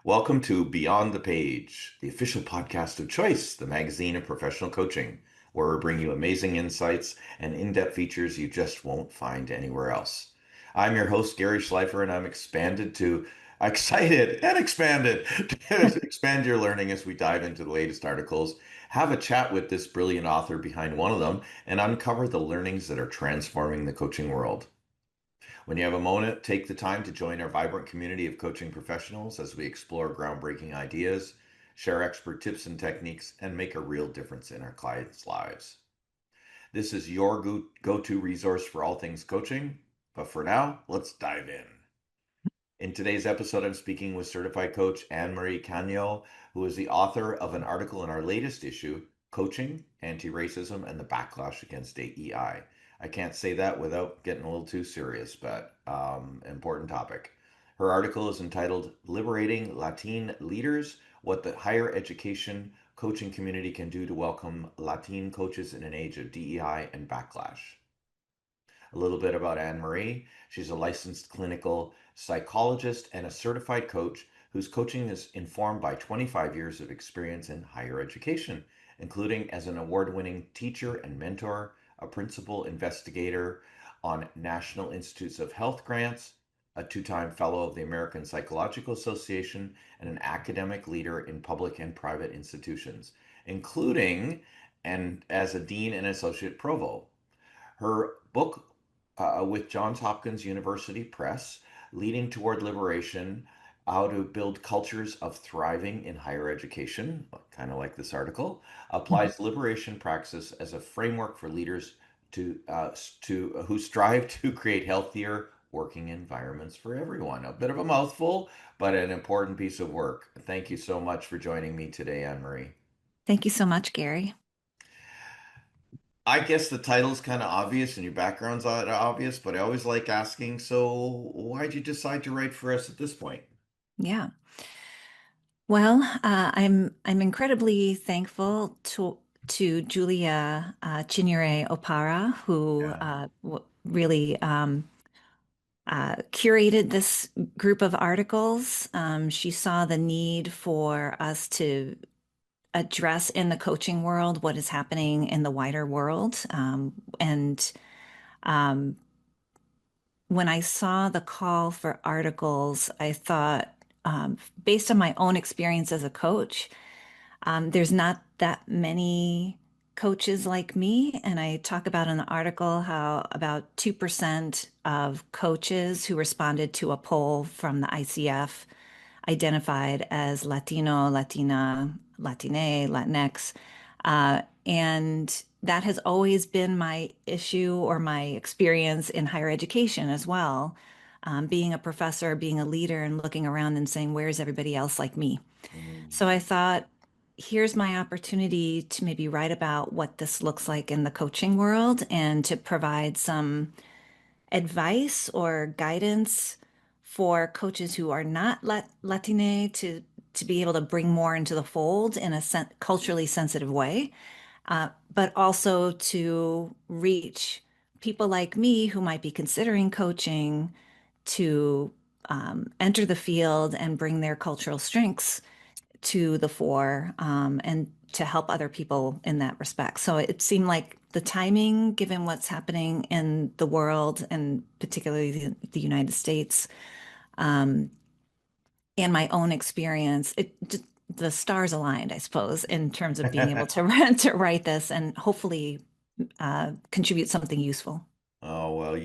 Welcome to Beyond the Page, the official podcast of Choice, the magazine of professional coaching, where we bring you amazing insights and in-depth features you just won't find anywhere else. I'm your host, Gary Schleifer, and I'm excited and expanded to expand your learning as we dive into the latest articles, have a chat with this brilliant author behind one of them, and uncover the learnings that are transforming the coaching world. When you have a moment, take the time to join our vibrant community of coaching professionals as we explore groundbreaking ideas, share expert tips and techniques, and make a real difference in our clients' lives. This is your go-to resource for all things coaching. But for now, let's dive in. In today's episode, I'm speaking with certified coach Annmarie Caño, who is the author of an article in our latest issue, Coaching, Anti-Racism, and the Backlash Against AEI. I can't say that without getting a little too serious, but important topic. Her article is entitled Liberating Latine Leaders, What the Higher Education Coaching Community Can Do to Welcome Latine Coaches in an Age of DEI and Backlash. A little bit about Annmarie. She's a licensed clinical psychologist and a certified coach whose coaching is informed by 25 years of experience in higher education, including as an award-winning teacher and mentor, a principal investigator on National Institutes of Health grants, a two-time fellow of the American Psychological Association, and an academic leader in public and private institutions, including and as a dean and associate provost. Her book with Johns Hopkins University Press, Leading Toward Liberation, How to Build Cultures of Thriving in Higher Education, kind of like this article, applies liberation praxis as a framework for leaders to who strive to create healthier working environments for everyone. A bit of a mouthful, but an important piece of work. Thank you so much for joining me today, Annmarie. Thank you so much, Gary. I guess the title's kind of obvious and your background's obvious, but I always like asking, so why'd you decide to write for us at this point? Yeah. Well, I'm incredibly thankful to Julia Chinyere Opara, who Yeah. really curated this group of articles. She saw the need for us to address in the coaching world what is happening in the wider world, and um, when I saw the call for articles, I thought, based on my own experience as a coach, there's not that many coaches like me. And I talk about in the article how about 2% of coaches who responded to a poll from the ICF identified as Latino, Latina, Latine, Latinx. And that has always been my issue or my experience in higher education as well. Being a professor, being a leader, and looking around and saying, where's everybody else like me? So Mm. I thought, here's my opportunity to maybe write about what this looks like in the coaching world and to provide some advice or guidance for coaches who are not Latine to be able to bring more into the fold in a culturally sensitive way, but also to reach people like me who might be considering coaching to enter the field and bring their cultural strengths to the fore, and to help other people in that respect. So it seemed like the timing, given what's happening in the world and particularly the United States, um, and my own experience, the stars aligned, I suppose, in terms of being able to to write this and hopefully contribute something useful. Oh, well,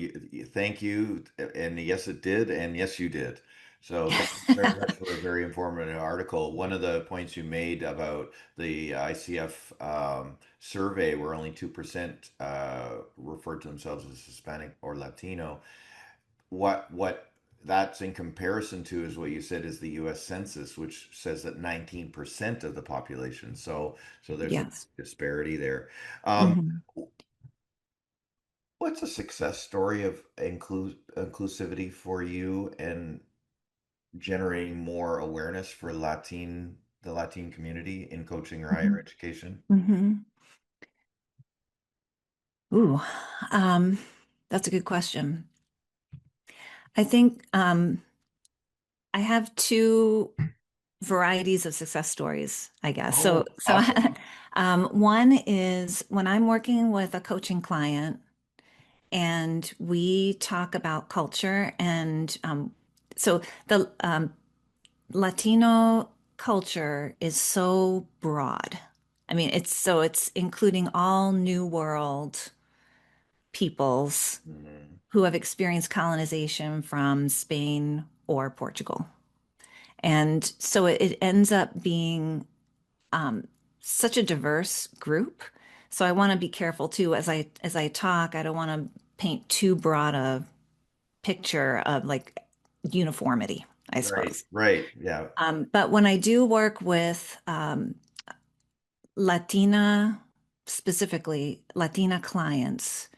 thank you. And yes, it did. And yes, you did. So thank you very much for a very informative article. One of the points you made about the ICF survey where only 2% referred to themselves as Hispanic or Latino. What that's in comparison to is what you said is the US Census, which says that 19% of the population. So there's a Yes. disparity there. Um, Mhm. what's a success story of inclusivity for you and generating more awareness for the Latin community in coaching or higher Mhm. education? Mhm. Ooh, um, that's a good question. I think I have two. varieties of success stories, I guess. So, Oh, so awesome. one is when I'm working with a coaching client and we talk about culture, and so the Latino culture is so broad. I mean, it's including all New World peoples Mhm. who have experienced colonization from Spain or Portugal. And so it ends up being um, such a diverse group. So I want to be careful too as I talk. I don't want to paint too broad a picture of like uniformity, I Right, suppose. right. Yeah. But when I do work with Latina, specifically Latina clients,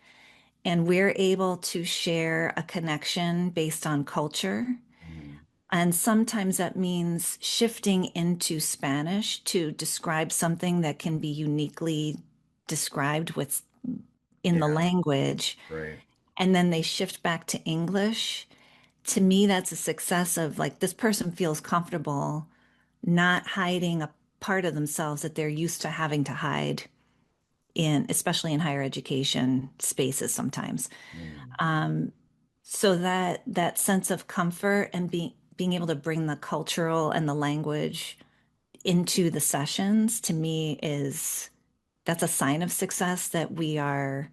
and we're able to share a connection based on culture. Mhm. And sometimes that means shifting into Spanish to describe something that can be uniquely described with in the Yeah, language. right, And then they shift back to English. To me, that's a success of like this person feels comfortable not hiding a part of themselves that they're used to having to hide in, especially in higher education spaces sometimes. Mm. So that sense of comfort and being able to bring the cultural and the language into the sessions to me is that's a sign of success that we have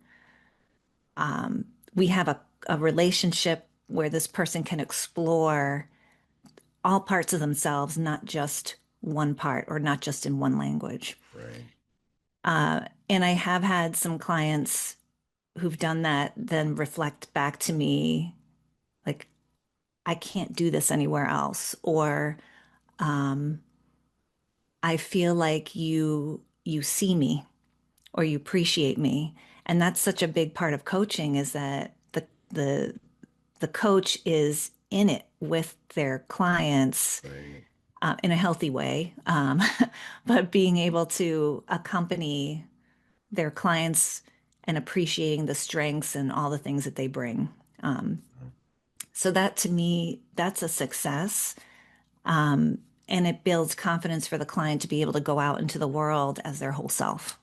a relationship where this person can explore all parts of themselves, not just one part or not just in one language. Right. And I have had some clients who've done that then reflect back to me like, I can't do this anywhere else, or I feel like you see me or you appreciate me. And that's such a big part of coaching is that the coach is in it with their clients Right. in a healthy way, but being able to accompany their clients and appreciating the strengths and all the things that they bring. Um, so that to me, that's a success. And it builds confidence for the client to be able to go out into the world as their whole self.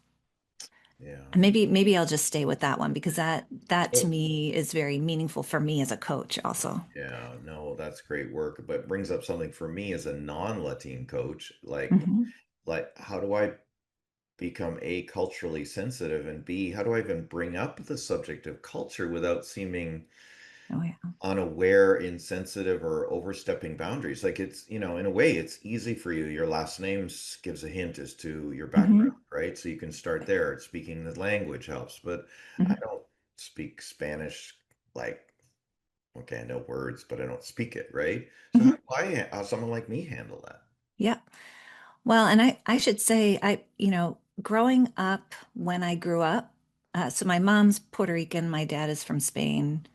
Yeah. And maybe I'll just stay with that one because that to Well, me is very meaningful for me as a coach also. yeah, no, that's great work, but it brings up something for me as a non-Latin coach, Hmm. like how do I become A, culturally sensitive, and B, how do I even bring up the subject of culture without seeming Oh yeah. unaware, insensitive, or overstepping boundaries? Like in a way, it's easy for you. Your last name gives a hint as to your background, Hmm. right? So you can start there. Speaking the language helps, but I Hmm. don't speak Spanish like, okay, I know words, but I don't speak it, right? So Hmm. how someone like me handle that? Yeah. Well, and I should say, growing up when I grew up, so my mom's Puerto Rican, my dad is from Spain.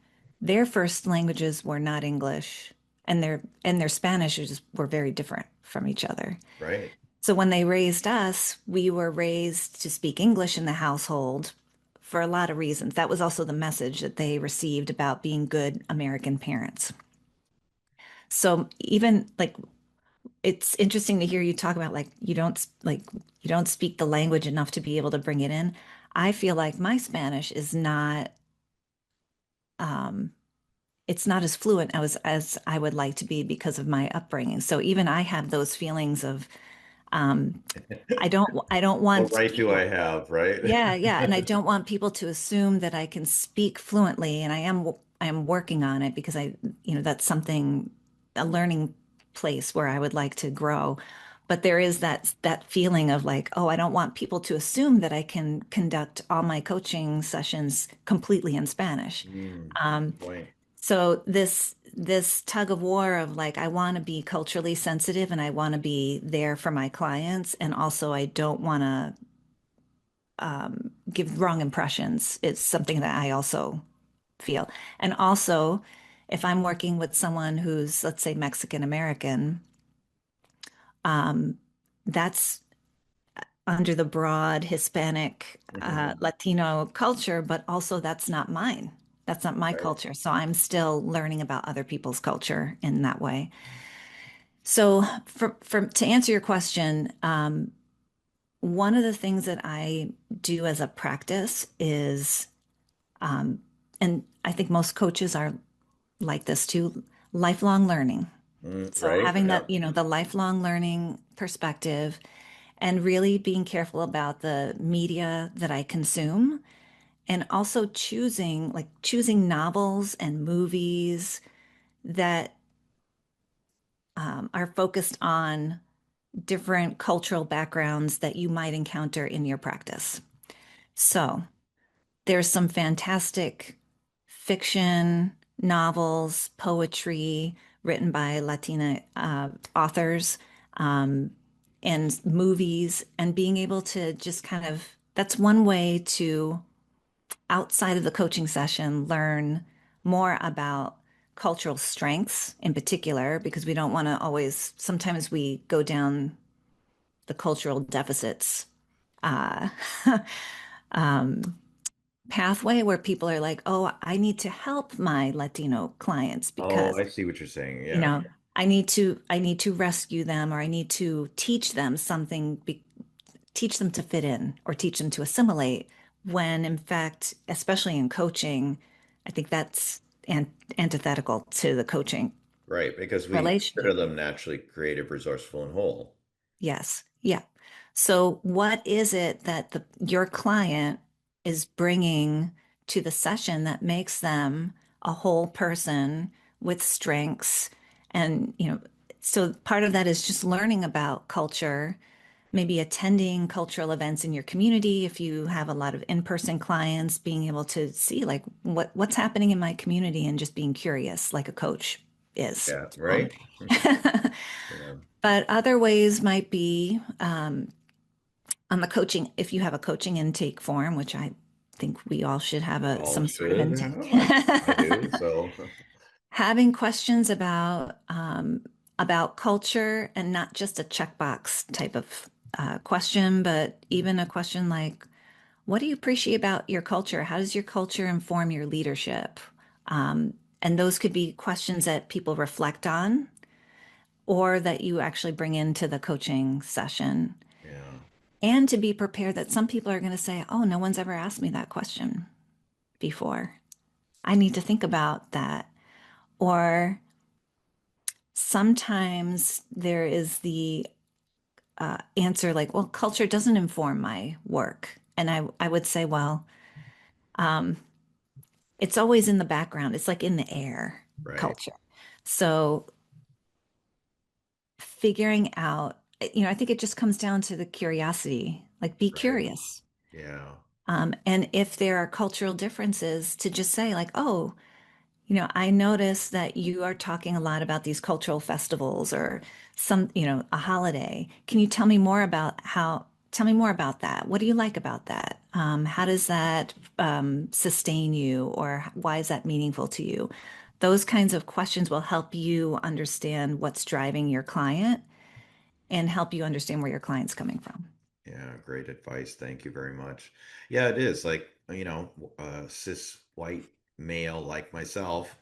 Their first languages were not English, and their Spanishes were very different from each other. Right. So when they raised us, we were raised to speak English in the household for a lot of reasons. That was also the message that they received about being good American parents. So even like it's interesting to hear you talk about like you don't speak the language enough to be able to bring it in. I feel like my Spanish is not um it's not as fluent as I would like to be because of my upbringing. So even I have those feelings of um I don't What want right do I people. have, right? Yeah, yeah, and I don't want people to assume that I can speak fluently, and I am working on it because that's something a learning place where I would like to grow. But there is that feeling of like, oh, I don't want people to assume that I can conduct all my coaching sessions completely in Spanish. Good Um, point. so this tug of war of like, I want to be culturally sensitive and I want to be there for my clients, and also I don't want to give wrong impressions. It's something that I also feel. And also, if I'm working with someone who's, let's say, Mexican American, that's under the broad Hispanic, Latino culture, but also that's not mine. That's not my Right. culture. So I'm still learning about other people's culture in that way. So, to answer your question, one of the things that I do as a practice is, um, and I think most coaches are like this too, lifelong learning. So Right? having Yeah. that, the lifelong learning perspective and really being careful about the media that I consume and also choosing novels and movies that are focused on different cultural backgrounds that you might encounter in your practice. So there's some fantastic fiction, novels, poetry written by Latina authors, um, and movies, and being able to just kind of, that's one way to, outside of the coaching session, learn more about cultural strengths in particular, because we don't want to always, sometimes we go down the cultural deficits uh, pathway where people are like, oh, I need to help my Latino clients Oh, because, I see what you're saying. you Yeah. know, I need to rescue them or I need to teach them something, teach them to fit in or teach them to assimilate. When in fact, especially in coaching, I think that's antithetical to the coaching Right. Because we consider relationship. them naturally creative, resourceful, and whole. Yes. Yeah. So what is it that your client is bringing to the session that makes them a whole person with strengths? And, so part of that is just learning about culture, maybe attending cultural events in your community. If you have a lot of in-person clients, being able to see like what's happening in my community and just being curious like a coach is. Yeah. Um, Right. Yeah. But other ways might be on the coaching, if you have a coaching intake form, which I think we all should have All some sort of should intake. have. I do. So, Having questions about culture and not just a checkbox type of question, but even a question like, what do you appreciate about your culture? How does your culture inform your leadership? And those could be questions that people reflect on or that you actually bring into the coaching session. yeah. And to be prepared that some people are going to say, oh, no one's ever asked me that question before. I need to think about that. Or sometimes there is the answer like, well, culture doesn't inform my work. And I would say, well, it's always in the background. It's like in the air, Right. culture. So figuring out, I think it just comes down to the curiosity, like be Right. curious. Yeah. And if there are cultural differences, to just say, like, oh, I notice that you are talking a lot about these cultural festivals or a holiday. Can you tell me more about that? What do you like about that? How does that sustain you or why is that meaningful to you? Those kinds of questions will help you understand what's driving your client and help you understand where your client's coming from. Yeah. Great advice. Thank you very much. Yeah, it is like, cis white male like myself.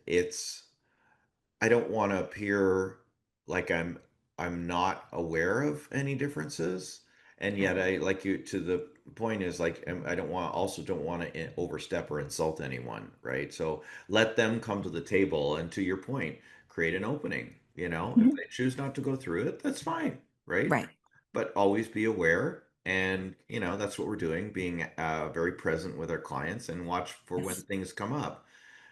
It's I don't want to appear like I'm not aware of any differences, and Right. yet I like you to the point is like I don't want to overstep or insult anyone, right? So let them come to the table, and to your point, create an opening. If Mhm. they choose not to go through it, that's fine, right? Right. But always be aware, and that's what we're doing, being very present with our clients and watch for when Yes. things come up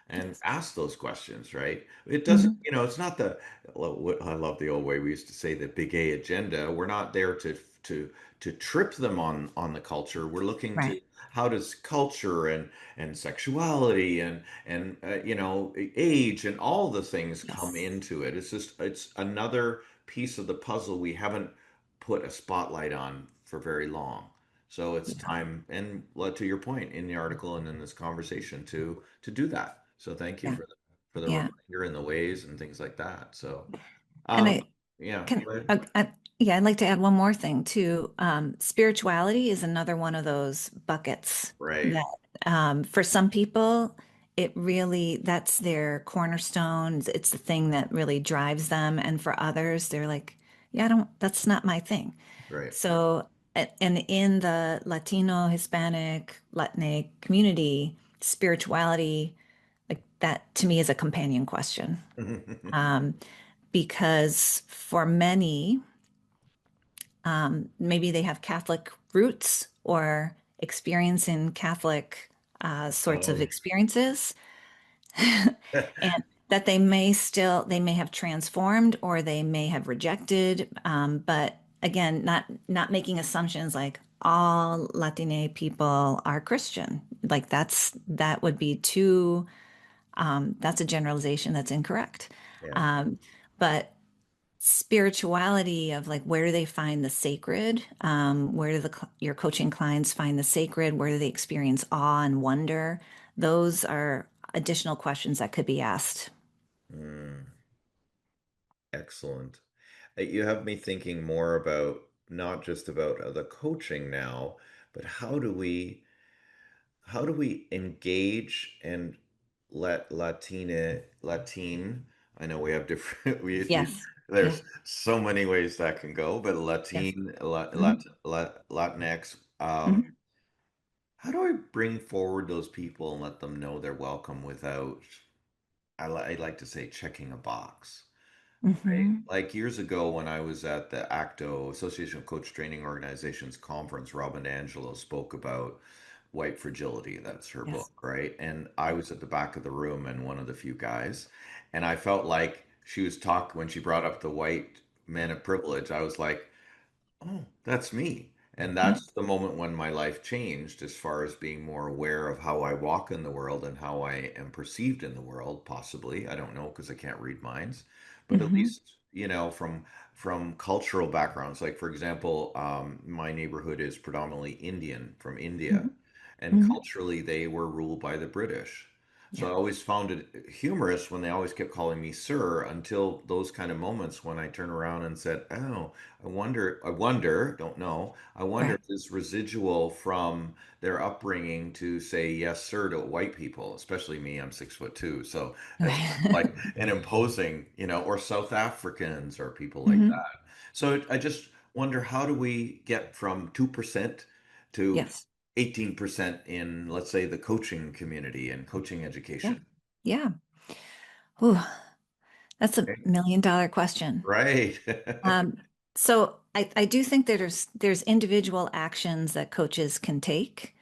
and Yes. ask those questions, right? It doesn't, Hmm. it's not I love the old way we used to say the big A agenda. We're not there to trip them on the culture. We're looking to Right. how does culture and sexuality and age and all the things come Yes. into it. It's another piece of the puzzle we haven't put a spotlight on for very long. So it's Yeah. time, and to your point in the article and in this conversation, to do that. So thank you Yeah. for the Yeah. reminder and the ways and things like that. So, And um, I yeah, can, go ahead. yeah, I'd like to add one more thing too. Spirituality is another one of those buckets Right. that, for some people, it really, that's their cornerstone. It's the thing that really drives them. And for others, they're like, yeah, I don't, that's not my thing. Right. So, and in the Latino, Hispanic, Latinx community, spirituality, like that to me is a companion question. Um, because for many, maybe they have Catholic roots or experience in Catholic sorts of Oh. experiences, and that they may have transformed or they may have rejected. But again, not making assumptions like all Latine people are Christian. Like that would be too, that's a generalization that's incorrect. Yeah. Um, but spirituality of like where do they find the sacred? Where do your coaching clients find the sacred? Where do they experience awe and wonder? Those are additional questions that could be asked. Mm, excellent. You have me thinking more about not just about the coaching now, but how do we engage and let Latine, I know we have different Yes. Yeah. there's so many ways that can go, but Yes. Latine, Hmm. Latinx, Hmm. how do I bring forward those people and let them know they're welcome without, I like to say, checking a box? Right. Hmm. Like years ago when I was at the ACTO, Association of Coach Training Organizations conference, Robin D'Angelo spoke about White Fragility. That's her Yes. book, right? And I was at the back of the room and one of the few guys. And I felt like she was talking when she brought up the white men of privilege. I was like, oh, that's me. And Hmm. that's the moment when my life changed as far as being more aware of how I walk in the world and how I am perceived in the world, possibly. I don't know because I can't read minds, but at Hmm. least, from cultural backgrounds. Like, for example, my neighborhood is predominantly Indian from India, Hmm. and Hmm. culturally they were ruled by the British. So Yeah. I always found it humorous when they always kept calling me sir until those kind of moments when I turn around and said, "Oh, I wonder, don't know. I wonder Right. if this residual from their upbringing to say yes, sir, to white people, especially me, I'm 6'2", so it's kind of Right. like an imposing, or South Africans or people like Hmm. that. So I just wonder, how do we get from 2% to Yes. 18% in, let's say, the coaching community and coaching Yeah. education? Yeah. Ooh, that's a Okay. $1 million question. Right. Um, so I do think that there's individual actions that coaches can take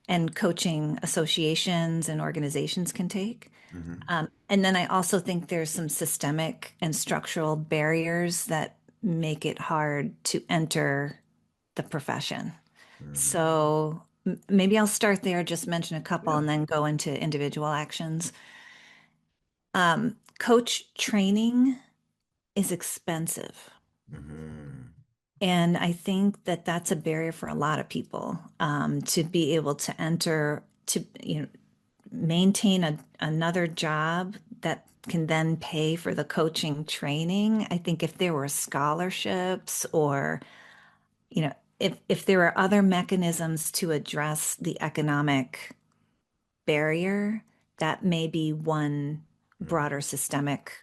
and coaching associations and organizations can take. Hmm. And then I also think there's some systemic and structural barriers that make it hard to enter the profession. Hmm. So maybe I'll start there, just mention a couple, Yeah. and then go into individual actions. Coach training is expensive. Hmm. And I think that that's a barrier for a lot of people to be able to enter, to maintain another job that can then pay for the coaching training. I think if there were scholarships or, if there are other mechanisms to address the economic barrier, that may be one Hmm. broader systemic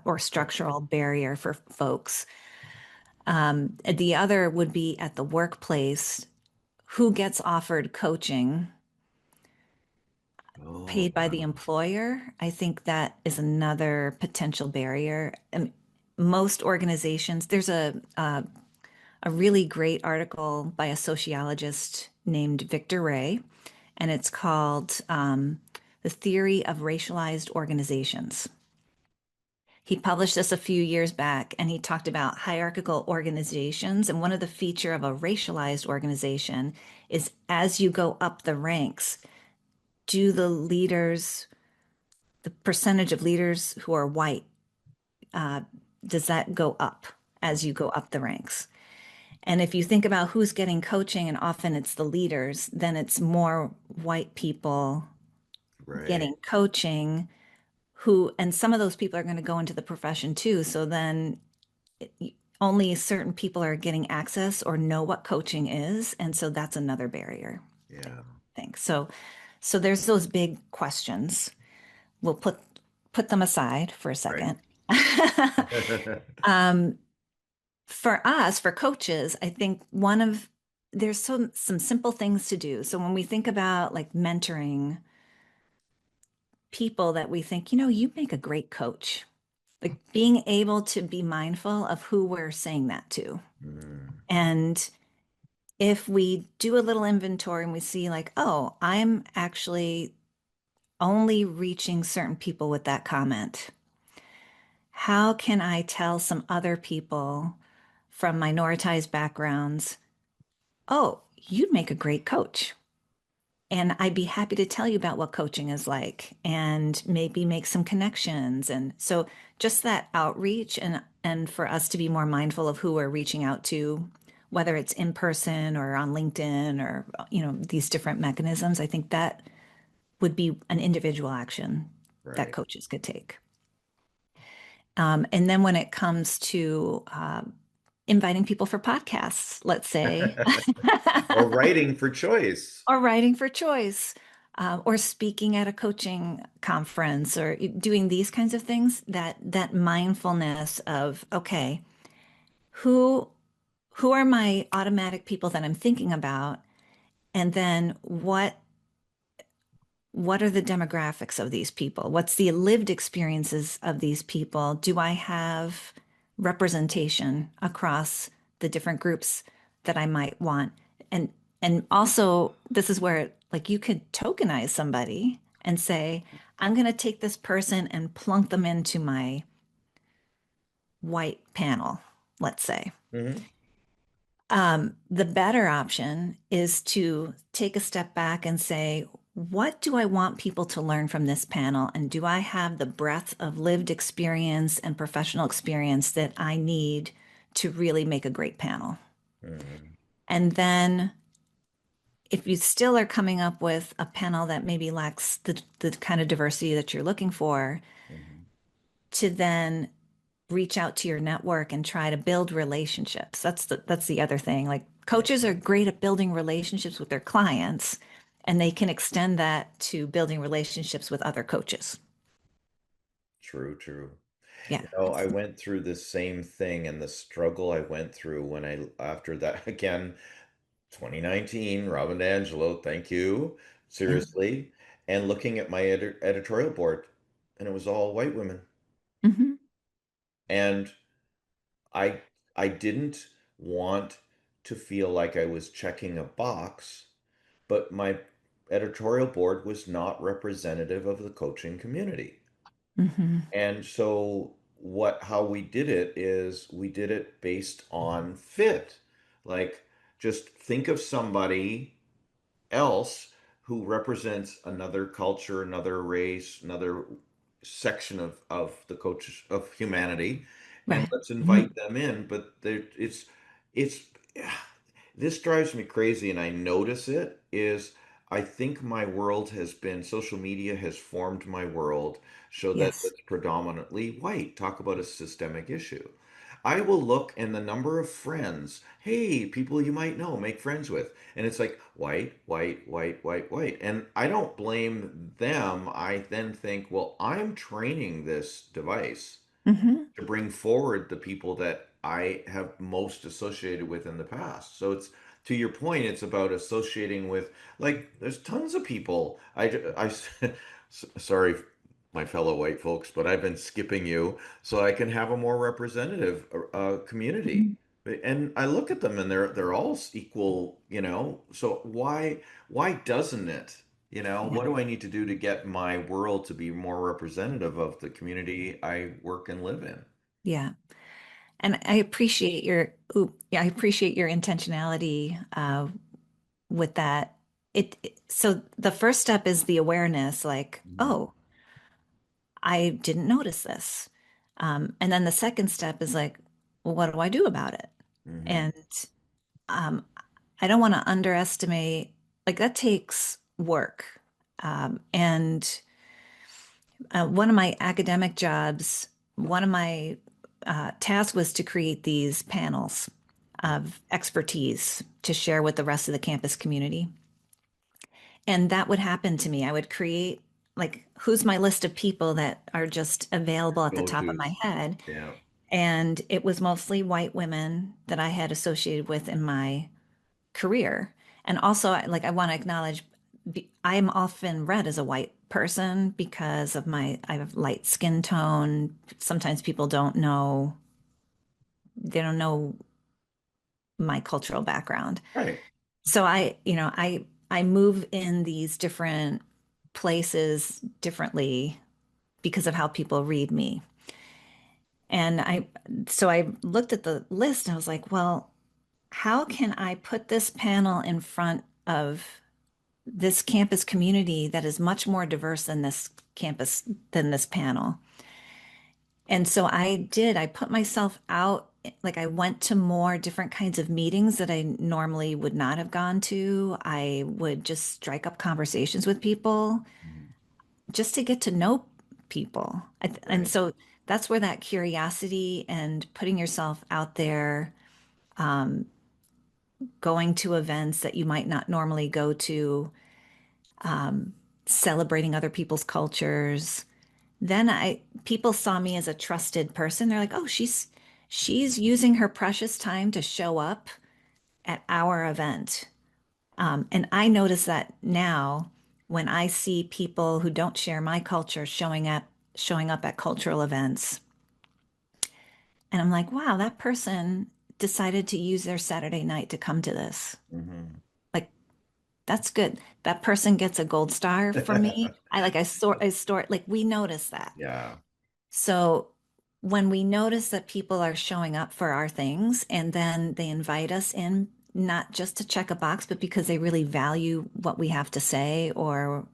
or structural barrier for folks. The other would be at the workplace, who gets offered coaching Oh, paid by the employer. I think that is another potential barrier. Most organizations, there's a really great article by a sociologist named Victor Ray, and it's called The Theory of Racialized Organizations. He published this a few years back and he talked about hierarchical organizations. And one of the feature of a racialized organization is as you go up the ranks, do the leaders, the percentage of leaders who are white, uh, does that go up as you go up the ranks? And if you think about who's getting coaching, and often it's the leaders, then it's more white people right. getting coaching who, and some of those people are going to go into the profession too. So then only certain people are getting access or know what coaching is. And so that's another barrier, I Yeah. think. So there's those big questions. we'll put them aside for a Right. second. Um, for us, for coaches, I think there's some simple things to do. So when we think about like mentoring people that we think, you make a great coach, like being able to be mindful of who we're saying that to. Mm, And if we do a little inventory and we see like, oh, I'm actually only reaching certain people with that comment. How can I tell some other people from minoritized backgrounds, oh, you'd make a great coach? And I'd be happy to tell you about what coaching is like and maybe make some connections. And so just that outreach and for us to be more mindful of who we're reaching out to, whether it's in person or on LinkedIn or these different mechanisms, I think that would be an individual action that right. coaches could take. And then when it comes to inviting people for podcasts, let's say, Or writing for choice. or writing for choice, or speaking at a coaching conference, or doing these kinds of things, that mindfulness of, okay, who who are my automatic people that I'm thinking about, and then what are the demographics of these people? What's the lived experiences of these people? Do I have representation across the different groups that I might want? And and also this is where like you could tokenize somebody and say, I'm going to take this person and plunk them into my white panel, let's say. Hmm. The better option is to take a step back and say, what do I want people to learn from this panel? And do I have the breadth of lived experience and professional experience that I need to really make a great panel? Hmm. And then if you still are coming up with a panel that maybe lacks the kind of diversity that you're looking for, Hmm. to then reach out to your network and try to build relationships. That's the other thing. Like Yeah. coaches are great at building relationships with their clients, and they can extend that to building relationships with other coaches. True, true. Yeah. I went through the same thing and the struggle I went through when after that, again, 2019, Robin DeAngelo, thank you, Yeah. seriously, and looking at my editorial board, and it was all white women. Hmm. And I I didn't want to feel like I was checking a box, but my editorial board was not representative of the coaching community. Hmm. And so how we did it is we did it based on fit. Like just think of somebody else who represents another culture, another race, another section of the coach of humanity, and Right. let's invite Hmm. them in. But it's this drives me crazy, and I notice it is I think my world has been social media has formed my world so that Yes. it's predominantly white. Talk about a systemic issue. I will look and the number of friends, hey, people you might know, make friends with. And it's like white, white, white, white, white. And I don't blame them. I then think, well, I'm training this device Hmm. to bring forward the people that I have most associated with in the past. So it's to your point, it's about associating with like there's tons of people. Sorry, my fellow white folks, but I've been skipping you so I can have a more representative community. And I look at them and they're all equal, So why doesn't it? Yeah. What do I need to do to get my world to be more representative of the community I work and live in? Yeah. And I appreciate yeah, I appreciate your intentionality with that. So the first step is the awareness, like, Mhm. oh, I didn't notice this. And then the second step is like, well, what do I do about it? Mhm. And um, I don't want to underestimate, like, that takes work. And one of my academic jobs, one of my tasks was to create these panels of expertise to share with the rest of the campus community. And that would happen to me. I would create like, who's my list of people that are just available at the top of my Go-tos. head? Yeah. And it was mostly white women that I had associated with in my career. And also, like, I want to acknowledge I'm often read as a white person because of I have light skin tone. Sometimes people they don't know my cultural background. Right. So I move in these different places differently because of how people read me. And so I looked at the list and I was like, well, how can I put this panel in front of this campus community that is much more diverse than than this panel? And so I put myself out, like I went to more different kinds of meetings that I normally would not have gone to. I would just strike up conversations with people Mhm. just to get to know people. And Right. so that's where that curiosity and putting yourself out there, going to events that you might not normally go to, celebrating other people's cultures. Then people saw me as a trusted person. They're like, "Oh, she's using her precious time to show up at our event." And I notice that now when I see people who don't share my culture showing up at cultural events. And I'm like, wow, that person decided to use their Saturday night to come to this. Hmm. Like, that's good. That person gets a gold star from me. Like we notice that. Yeah. So when we notice that people are showing up for our things and then they invite us in, not just to check a box, but because they really value what we have to say or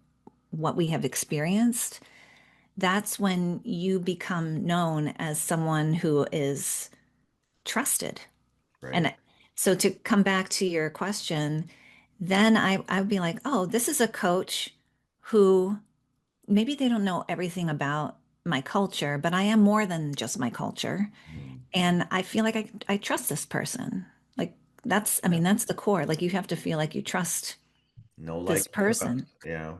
what we have experienced, that's when you become known as someone who is trusted. Right. And so to come back to your question, then I would be like, oh, this is a coach who maybe they don't know everything about my culture, but I am more than just my culture. Mhm. And I feel like I trust this person. Like I Yeah. mean, that's the core. Like you have to feel like you trust No, like, this and trust. person. Yeah.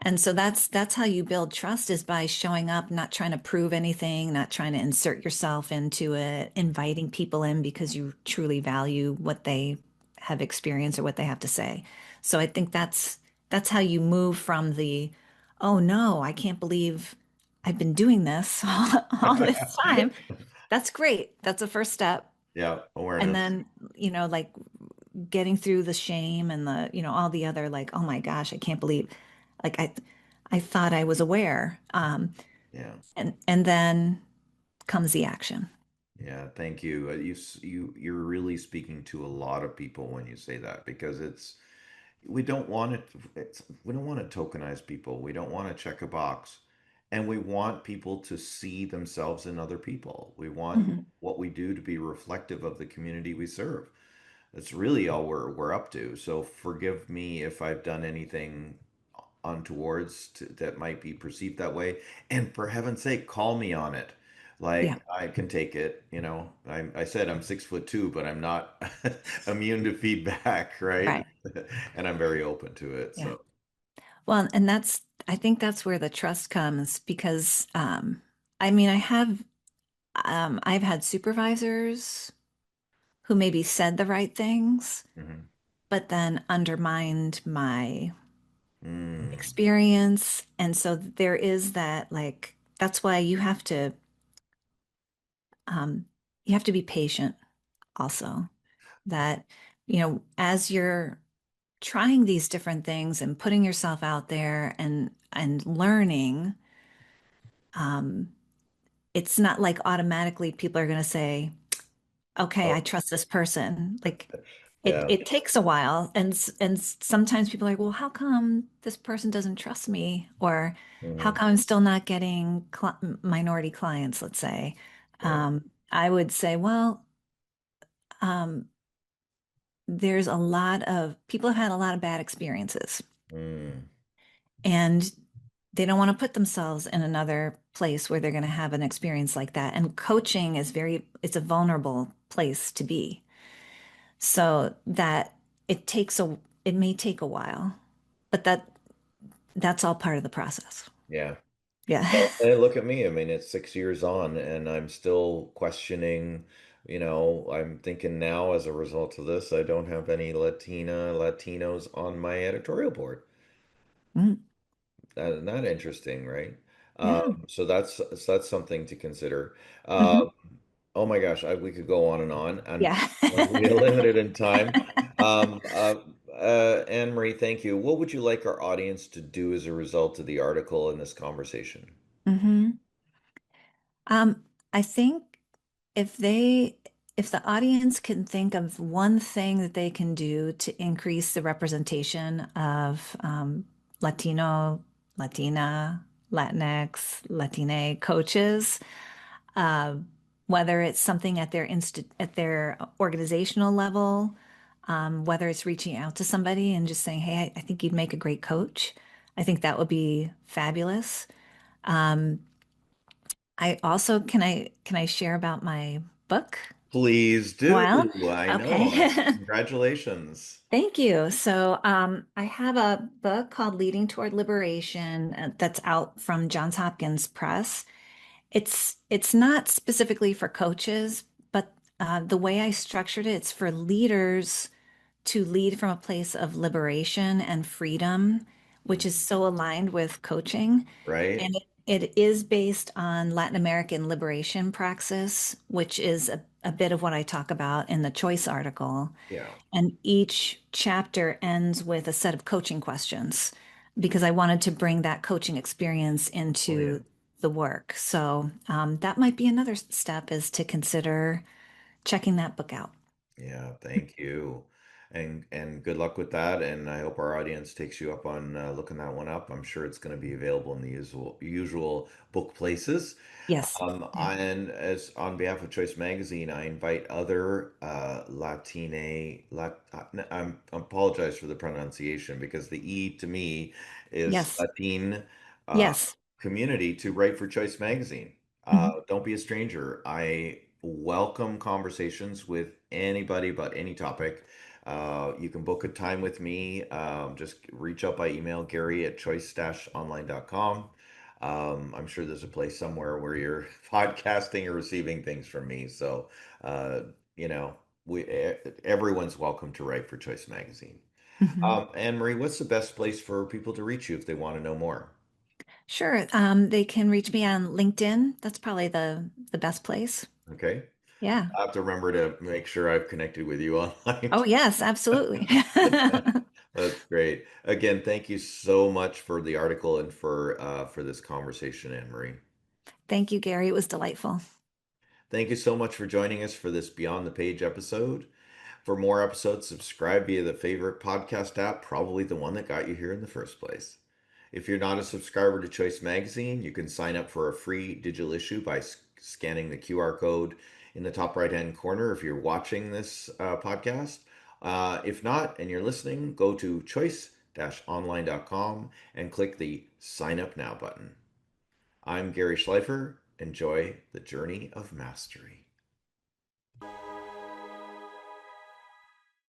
And so that's how you build trust is by showing up, not trying to prove anything, not trying to insert yourself into it, inviting people in because you truly value what they have experienced or what they have to say. So I think that's how you move from the, oh no, I can't believe I've been doing this all this time. That's great. That's a first step. Yeah. And Awareness. then, like getting through the shame and all the other like, oh my gosh, I can't believe like I thought I was aware. Yeah. And then comes the action. Yeah. Thank you. You're really speaking to a lot of people when you say that because we don't want it, we don't want to tokenize people. We don't want to check a box. And we want people to see themselves in other people. We want Mhm. what we do to be reflective of the community we serve. That's really all we're up to. So forgive me if I've done anything untowards that might be perceived that way. And for heaven's sake, call me on it. Yeah, Like I can take it, you know. I said I'm 6'2", but I'm not immune to feedback, right? right. And I'm very open to it. Yeah. So, Well, and I think that's where the trust comes because I mean, I've had supervisors who maybe said the right things, mhm. but then undermined my Mm, experience. And so there is that like that's why um you have to be patient also. That, as you're trying these different things and putting yourself out there and learning, um, it's not like automatically people are going to say, "Okay, I oh, trust this person." Like yeah. it takes a while, and sometimes people are like, "Well, how come this person doesn't trust me?" Or how Mhm. come I'm still not getting minority clients, let's say. Right. I would say, well, um, there's a lot of people have had a lot of bad experiences Mm, and they don't want to put themselves in another place where they're going to have an experience like that. And coaching it's a vulnerable place to be. So that it may take a while, but that's all part of the process. Yeah. Yeah. And look at me. I mean, it's 6 years on, and I'm still questioning. I'm thinking now as a result of this, I don't have any Latinos on my editorial board. Mm, Not interesting, right? yeah. So that's something to consider. Hmm. Oh my gosh, we could go on, and Yeah. we're limited in time. Um, uh, Anne-Marie, thank you. What would you like our audience to do as a result of the article in this conversation? Hmm. I think if they, if the audience can think of one thing that they can do to increase the representation of Latino, Latina, Latinx, Latine coaches, uh, whether it's something at at their organizational level, whether it's reaching out to somebody and just saying, "Hey, I think you'd make a great coach." I think that would be fabulous. Um, I also can I share about my book? Please do. Well, I know. okay. Congratulations. Thank you. So, I have a book called Leading Toward Liberation that's out from Johns Hopkins Press. It's not specifically for coaches, but the way I structured it, it's for leaders to lead from a place of liberation and freedom, which is so aligned with coaching. Right? And it is based on Latin American liberation praxis, which is a bit of what I talk about in the choice article. Yeah. And each chapter ends with a set of coaching questions because I wanted to bring that coaching experience Oh, yeah. into the work. So that might be another step is to consider checking that book out. Yeah, thank you. And good luck with that. And I hope our audience takes you up on looking that one up. I'm sure it's going to be available in the usual book places. Yes. Yeah. And as on behalf of Choice Magazine, I invite other I apologize for the pronunciation because the E to me is Yes. Latine uh, Yes. community to write for Choice Magazine. Mhm. Don't be a stranger. I welcome conversations with anybody about any topic. You can book a time with me. Just reach out by email, Gary at choice-online.com. I'm sure there's a place somewhere where you're podcasting or receiving things from me. So, uh, you know, everyone's welcome to write for Choice Magazine. Mhm. Anne Marie, what's the best place for people to reach you if they want to know more? Sure. They can reach me on LinkedIn. That's probably the best place. Okay. Yeah. I have to remember to make sure I've connected with you online. Oh, yes, absolutely. That's great. Again, thank you so much for the article and for this conversation, Anne Marie. Thank you, Gary. It was delightful. Thank you so much for joining us for this Beyond the Page episode. For more episodes, subscribe via the favorite podcast app, probably the one that got you here in the first place. If you're not a subscriber to Choice Magazine, you can sign up for a free digital issue by scanning the QR code in the top right hand corner if you're watching this podcast. If not, and you're listening, go to choice-online.com and click the Sign Up Now button. I'm Gary Schleifer. Enjoy the journey of mastery.